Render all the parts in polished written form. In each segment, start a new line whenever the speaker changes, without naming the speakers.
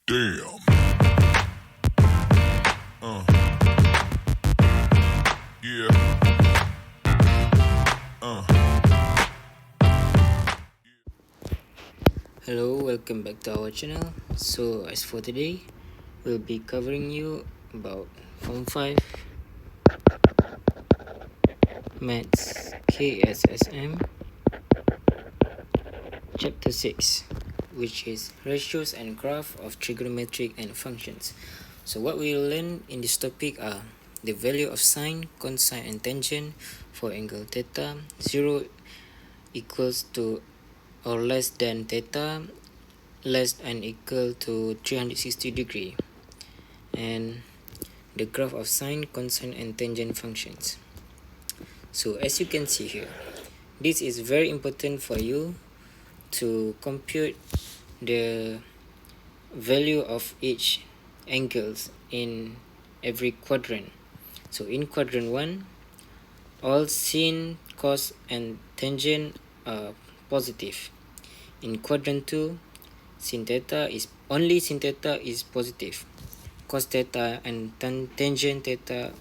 Damn. Yeah.
Hello, welcome back to our channel. So as for today, we'll be covering you about Form 5 Maths KSSM Chapter 6, which is Ratios and Graph of Trigonometric and Functions. So what we will learn in this topic are the value of sine, cosine and tangent for angle theta, 0 equals to or less than theta, less than equal to 360 degree, and the graph of sine, cosine and tangent functions. So as you can see here, this is very important for you to compute the value of each angles in every quadrant. So in quadrant 1, all sine, cos and tangent are positive. In quadrant 2, sin theta is positive. Cos theta and tangent theta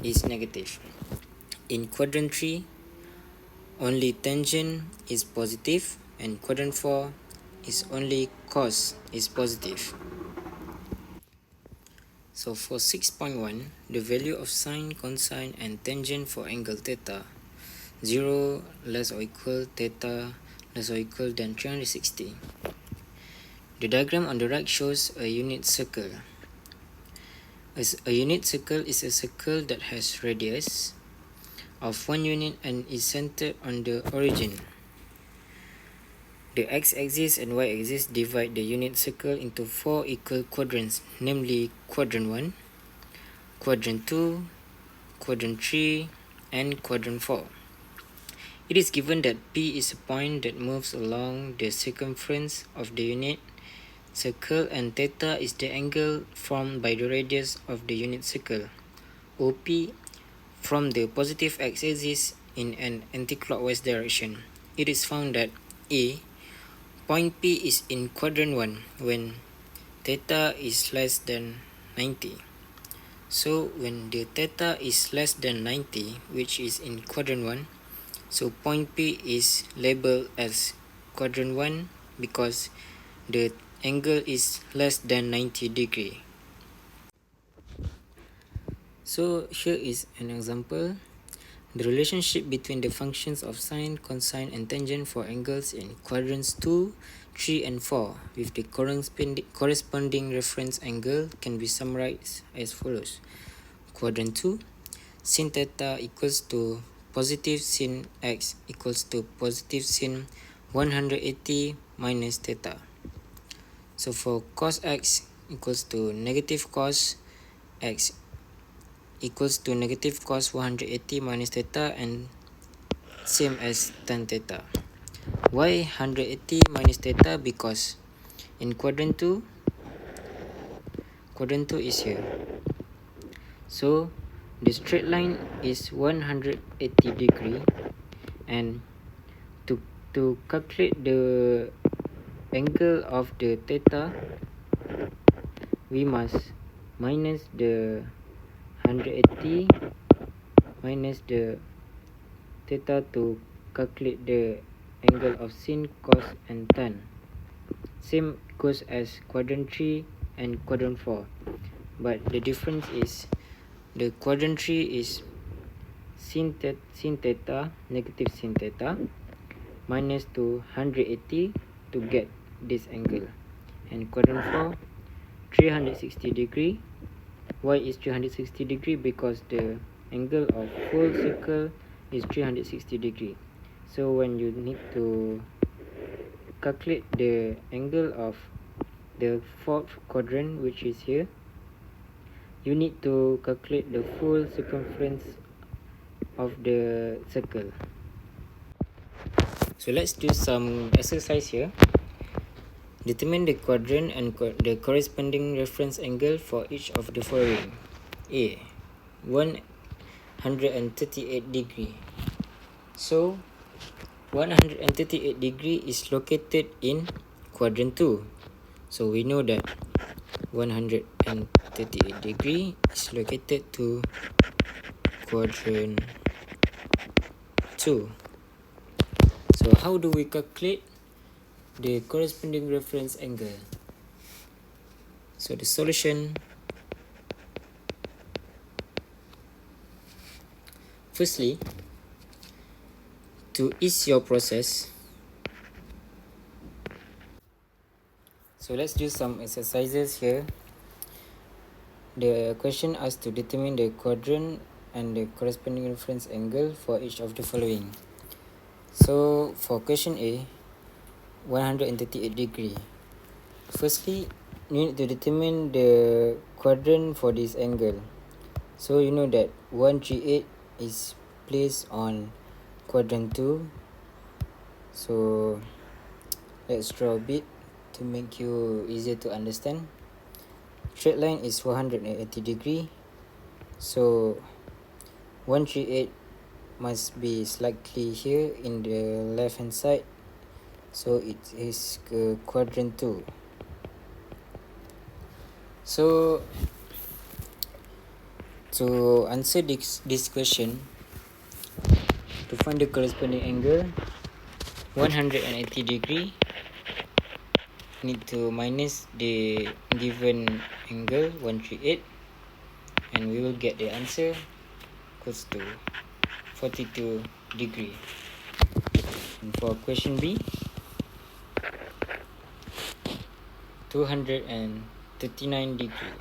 is negative. In quadrant 3, only tangent is positive, and quadrant 4 is only cos is positive. So for 6.1, the value of sine, cosine and tangent for angle theta, 0 less or equal theta less or equal than 360. The diagram on the right shows a unit circle. A unit circle is a circle that has radius of 1 unit and is centered on the origin. The x-axis and y-axis divide the unit circle into 4 equal quadrants, namely quadrant 1, quadrant 2, quadrant 3, and quadrant 4. It is given that P is a point that moves along the circumference of the unit circle and theta is the angle formed by the radius of the unit circle, OP, from the positive x-axis in an anticlockwise direction. It is found that A, point P is in quadrant 1 when theta is less than 90. So when the theta is less than 90, which is in quadrant 1, so point P is labeled as quadrant 1 because the angle is less than 90 degree. So here is an example. The relationship between the functions of sine, cosine and tangent for angles in quadrants 2, 3 and 4 with the corresponding reference angle can be summarized as follows. Quadrant 2, sin theta equals to positive sin x equals to positive sin 180 minus theta. So for cos x equals to negative cos x equals to negative cos 180 minus theta, and same as tan theta. Why 180 minus theta? Because in quadrant 2 is here. So the straight line is 180 degree, and to calculate the angle of the theta, we must minus the 180 minus the theta to calculate the angle of sin, cos and tan. Same goes as quadrant 3 and quadrant 4, but the difference is the quadrant 3 is sin theta, negative sin theta, minus to 180 to get this angle, and quadrant 4 360 degree. Why is 360 degree? Because the angle of full circle is 360 degree. So when you need to calculate the angle of the fourth quadrant, which is here, you need to calculate the full circumference of the circle. So let's do some exercise here. Determine the quadrant and the corresponding reference angle for each of the following. A, 138 degree. So 138 degree is located in quadrant 2. So we know that 138 degree is located to quadrant 2. So how do we calculate the corresponding reference angle? So the solution, firstly, to ease your process, so let's do some exercises here. The question asks to determine the quadrant and the corresponding reference angle for each of the following. So for question A, 138 degree. Firstly, you need to determine the quadrant for this angle. So you know that 138 is placed on quadrant 2. So let's draw a bit to make you easier to understand. Straight line is 180 degree. So 138 must be slightly here in the left hand side. So it is quadrant 2. So to answer this question, to find the corresponding angle 180 degree, need to minus the given angle 138, and we will get the answer equals to 42 degree. And for question B, 239 degree.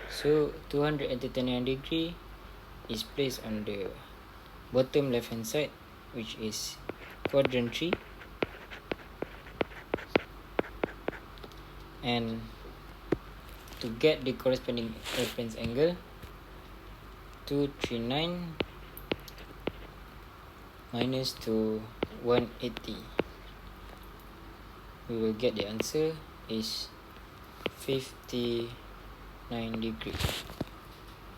So 239 degree is placed on the bottom left hand side, which is quadrant 3, and to get the corresponding reference angle 239 minus to 180, we will get the answer is 59 degree.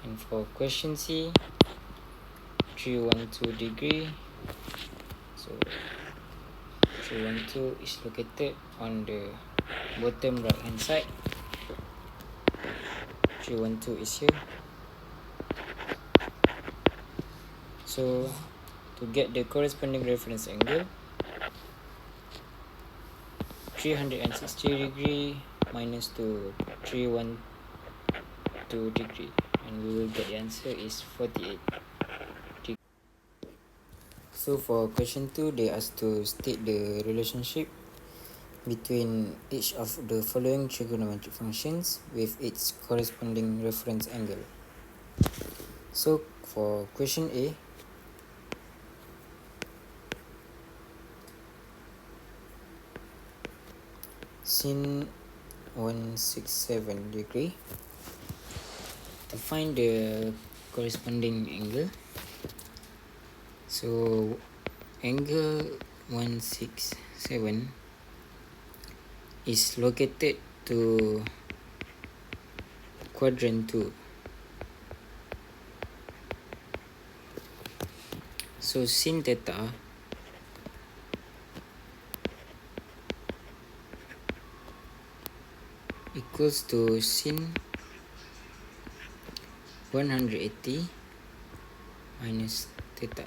And for question C, 312 degree. So 312 is located on the bottom right hand side. 312 is here. So to get the corresponding reference angle, 360 degree minus to 312 degree, and we will get the answer is 48 degree. So for question 2, they ask to state the relationship between each of the following trigonometric functions with its corresponding reference angle. So for question A, Sine 167 degree. To find the corresponding angle, so angle 167 is located to quadrant 2. So sin theta equals to sin 180 minus theta.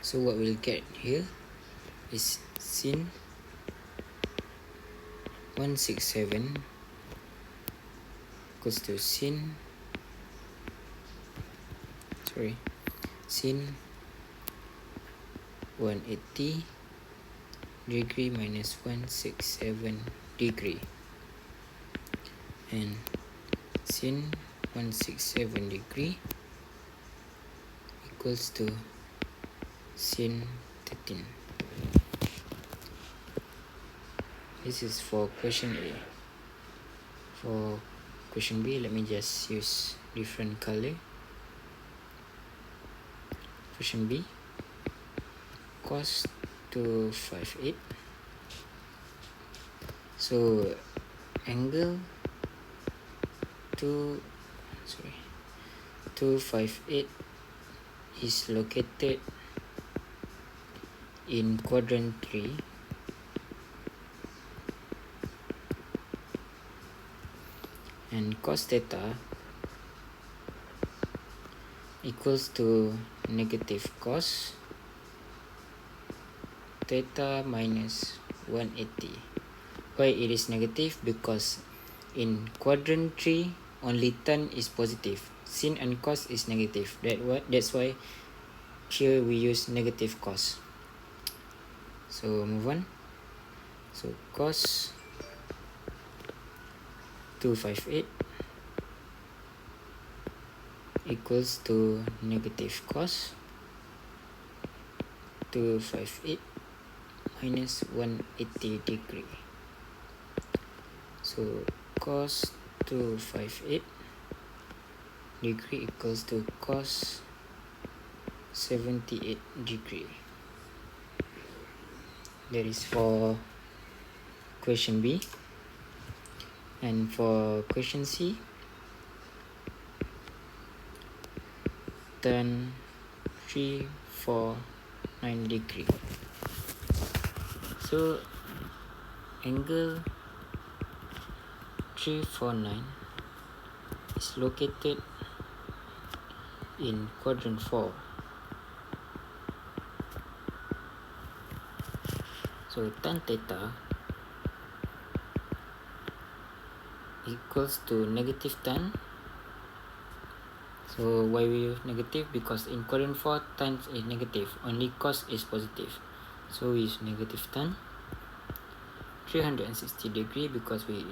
So what we'll get here is sin 167 equals to sin 180 degree minus 167 degree, and sin 167 degree equals to sin 13. This is for question A. For question B, let me just use different color. Question B, cos 258. So angle 258 is located in quadrant 3. and cos theta equals to negative cos theta minus 180. Why it is negative? Because in quadrant 3 only tan is positive, sin and cos is negative. That's why here we use negative cos. So move on. So cos 258 equals to negative cos 258 minus 180 degree. So cos 258 degree equals to cos 78 degree. That is for question B. And for question C, tan 349 degree. So angle 349 is located in quadrant 4. So tan theta equals to negative tan. So why we use negative? Because in quadrant 4 tan is negative, only cos is positive. So we use negative tan 360 degree because we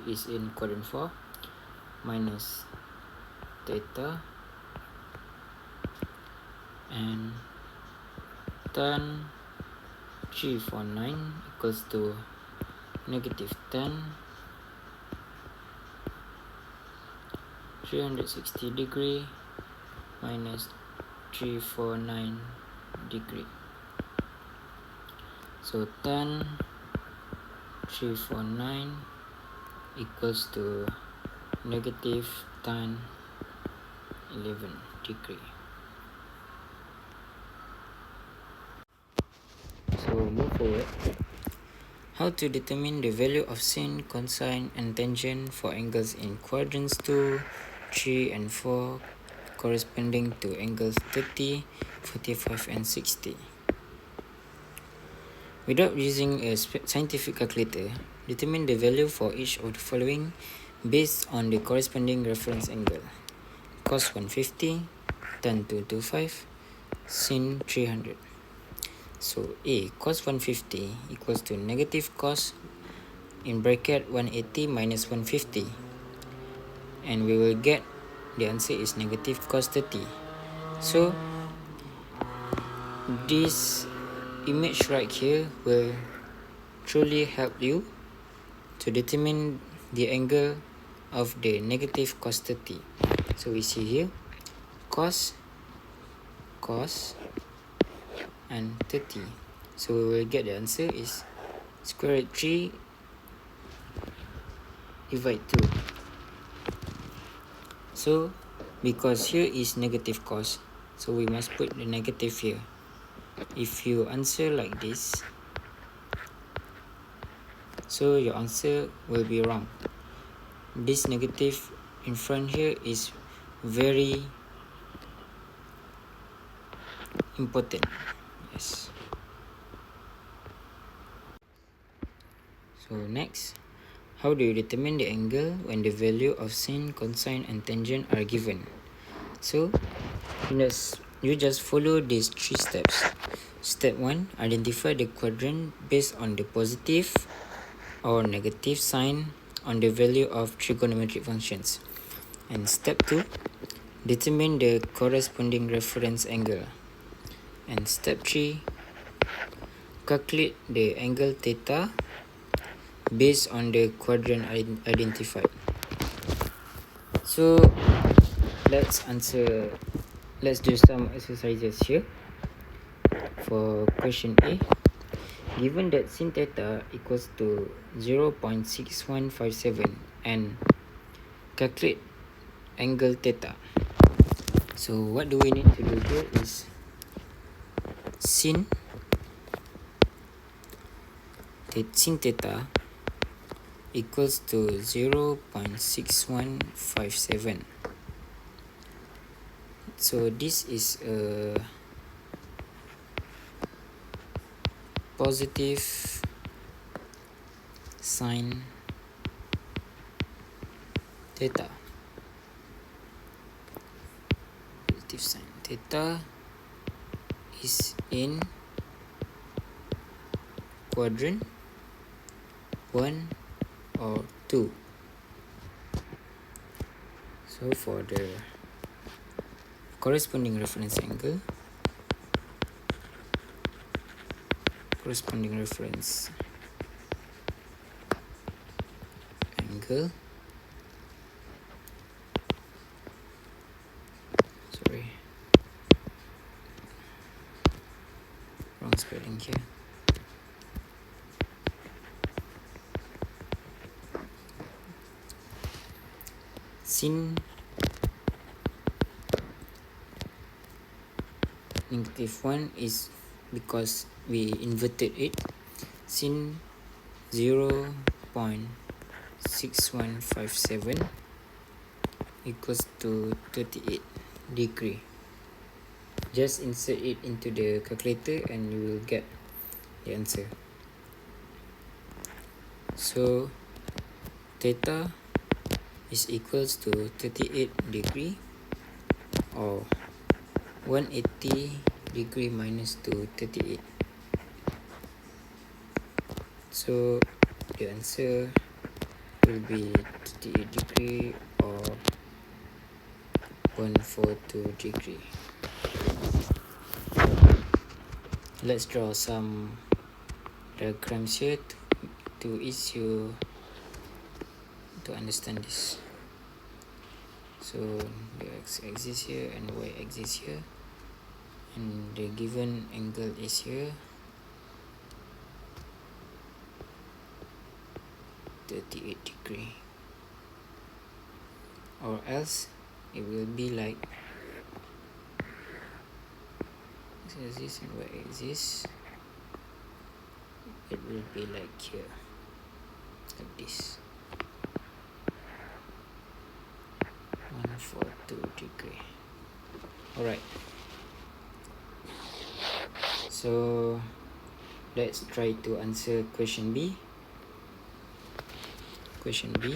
is in quadrant 4 minus theta and tan 349 equals to negative tan 360 degree minus 349 degree. So tan 349 equals to negative tan 11 degree. So move forward. How to determine the value of sine, cosine and tangent for angles in quadrants 2, 3 and 4 corresponding to angles 30, 45 and 60. Without using a scientific calculator, determine the value for each of the following based on the corresponding reference angle. Cos 150, tan 225, sin 300. So A, cos 150 equals to negative cos in bracket 180 minus 150. And we will get the answer is negative cos 30. So this image right here will truly help you to determine the angle of the negative cos 30. So we see here cos and 30. So we will get the answer is square root 3 divide 2. So because here is negative cos, so we must put the negative here. If you answer like this, so your answer will be wrong. This negative in front here is very important. Yes. So next, how do you determine the angle when the value of sine, cosine and tangent are given? So you just follow these 3 steps. Step 1, identify the quadrant based on the positive or negative sign on the value of trigonometric functions. And step 2, determine the corresponding reference angle. And step 3, calculate the angle theta based on the quadrant identified. So let's do some exercises here. For question A, given that sin theta equals to 0.6157 and calculate angle theta. So what do we need to do here is sin theta equals to 0.6157. So this is a positive sine theta. Positive sine theta is in quadrant 1 or 2. So for the corresponding reference angle, sorry, wrong spelling here. Sin -1 is because we inverted it. Sin 0.6157 equals to 38 degree. Just insert it into the calculator and you will get the answer. So theta is equals to 38 degree or 180 degree minus 238. So the answer will be 38 degree or 142 degree. Let's draw some diagrams here to ease you to understand this. So the x-axis here and y-axis here, and the given angle is here, 38 degree, or else it will be like x-axis and y-axis, it will be like here, like this, 142 degree. Alright, so let's try to answer question B. Question B,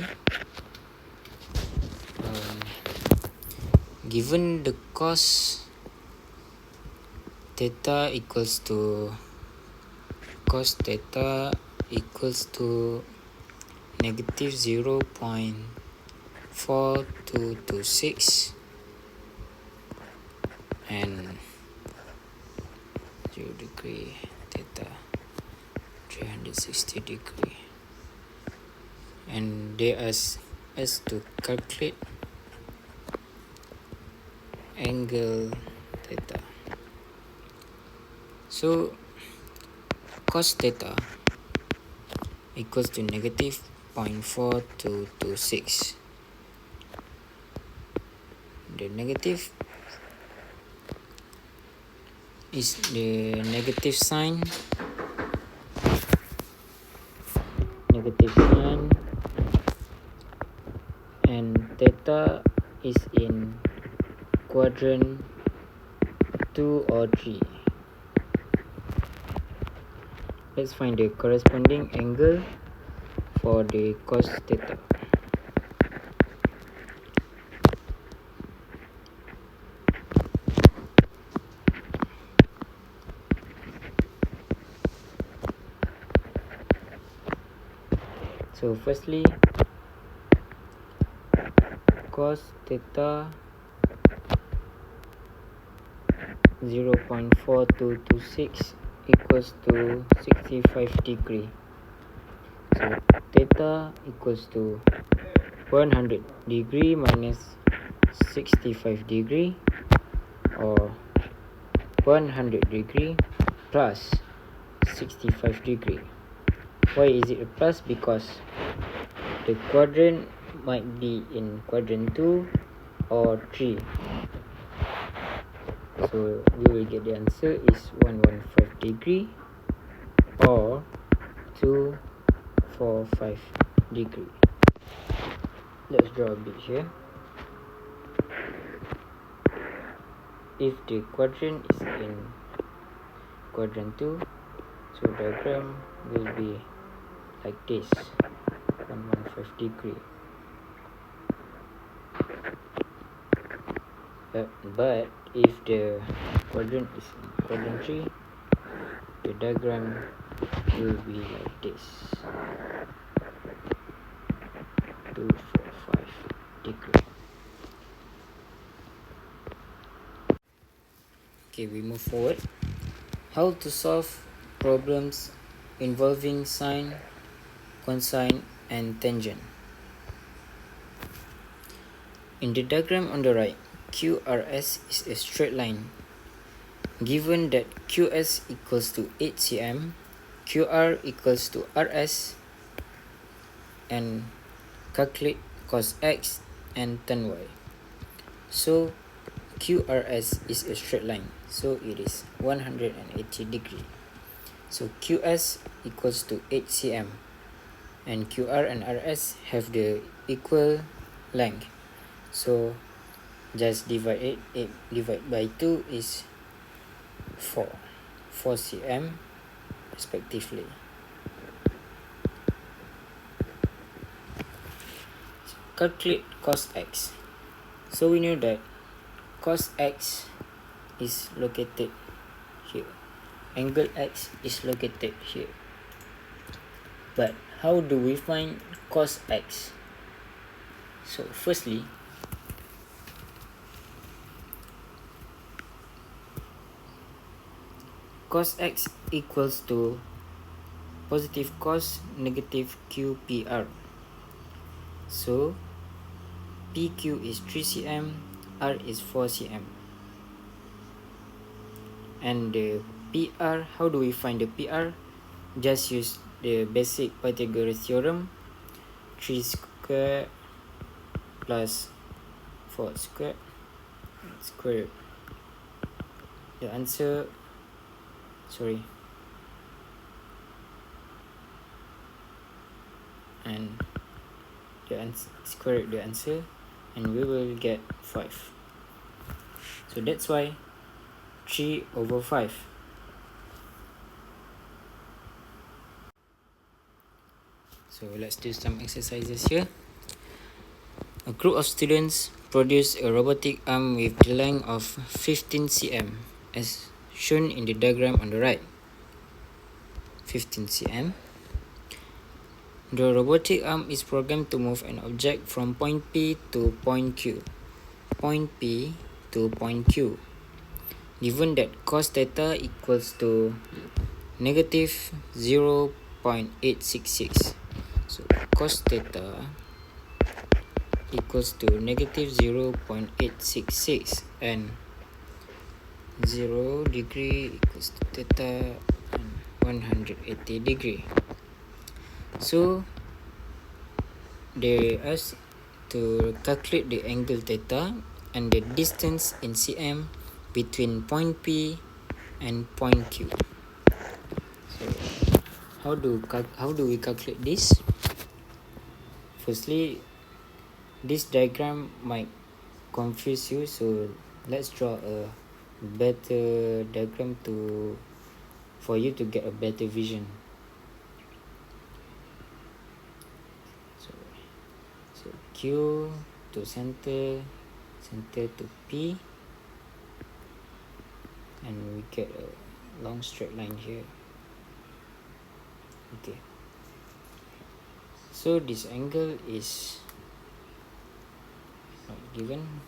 given the cos theta equals to negative 0.4226 and 0 degree theta 360 degree, and they ask us to calculate angle theta. So cos theta equals to negative 0.4226. The negative is the negative sign, and theta is in quadrant 2 or 3. Let's find the corresponding angle for the cos theta. So firstly, cos theta 0.4226 equals to 65 degree. So theta equals to 100 degree minus 65 degree, or 100 degree plus 65 degree. Why is it a plus? Because the quadrant might be in quadrant 2 or 3. So we will get the answer is 115 degree or 245 degree. Let's draw a bit here. If the quadrant is in quadrant 2, so diagram will be like this, 115 degree. But if the quadrant is in quadrant 3, the diagram will be like this, 245 degree. Okay, we move forward. How to solve problems involving sine, cosine, and tangent. In the diagram on the right, QRS is a straight line. Given that QS equals to 8 cm, QR equals to RS, and calculate cos X and tan Y. So QRS is a straight line, so it is 180 degree. So QS equals to 8 cm, and QR and RS have the equal length. So just divide it. 8 divided by 2 is 4 cm respectively. Calculate cos X. So we know that cos X is located here. Angle X is located here. But how do we find cos X? So firstly, cos X equals to positive cos negative QPR. So PQ is 3 cm, R is 4 cm. And the PR, how do we find the PR? Just use the basic Pythagoras theorem, 3 squared plus 4 squared squared. The answer, and square the answer, and we will get 5. So that's why 3/5. So let's do some exercises here. A group of students produce a robotic arm with the length of 15 cm as shown in the diagram on the right. 15 cm. The robotic arm is programmed to move an object from point P to point Q. Point P to point Q. Given that cos theta equals to negative 0.866. So cos theta equals to negative 0.866, and 0 degree equals to theta and 180 degree. So they ask to calculate the angle theta and the distance in cm between point P and point Q. So how do we calculate this? Firstly, this diagram might confuse you, so let's draw a better diagram for you to get a better vision. So Q to center to P, and we get a long straight line here. Okay, so this angle is not given.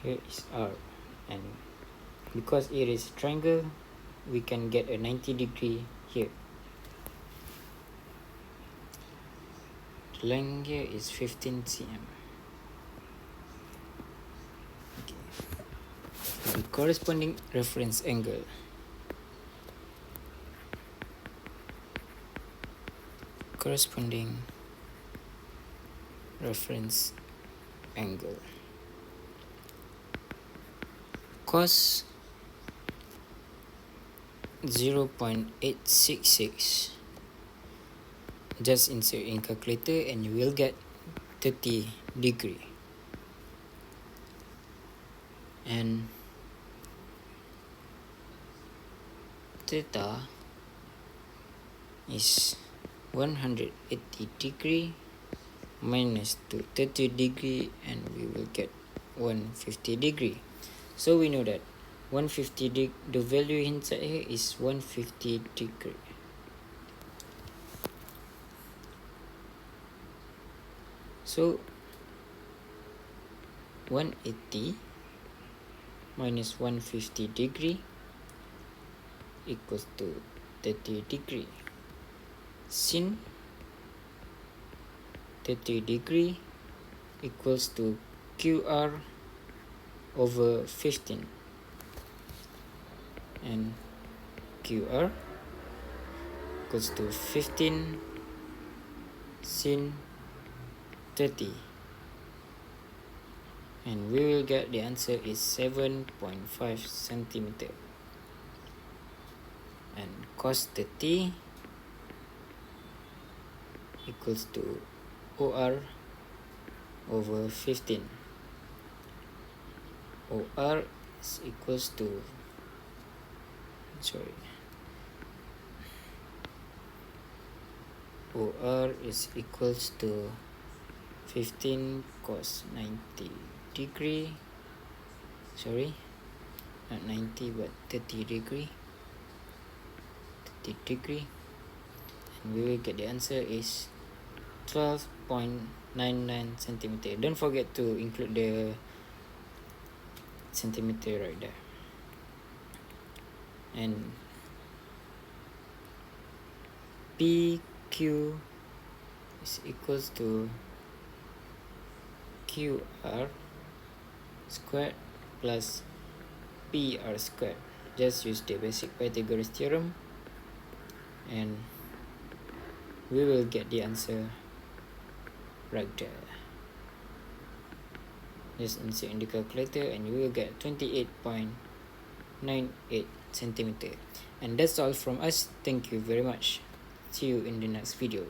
Here is R, and because it is a triangle, we can get a 90 degree here. The length here is 15 cm. Okay. The corresponding reference angle. Corresponding reference angle. Cos 0.866. Just insert in calculator and you will get 30 degree. And theta is 180 degree minus 30 degree, and we will get 150 degree. So we know that 150 the value inside here is 150 degree. So 180 minus 150 degree equals to 30 degree. Sin 30 degree equals to QR over 15, and QR equals to 15 sin 30, and we will get the answer is 7.5 centimeter. And cos 30 equals to OR over 15. OR is equals to OR is equals to 15 cos 90 degree, not 90 but 30 degree, and we will get the answer is 12.99 centimeter. Don't forget to include the centimeter right there. And PQ is equals to QR squared plus PR squared. Just use the basic Pythagoras theorem and we will get the answer right there. Just insert in the calculator and you will get 28.98 centimeter. And that's all from us. Thank you very much. See you in the next video.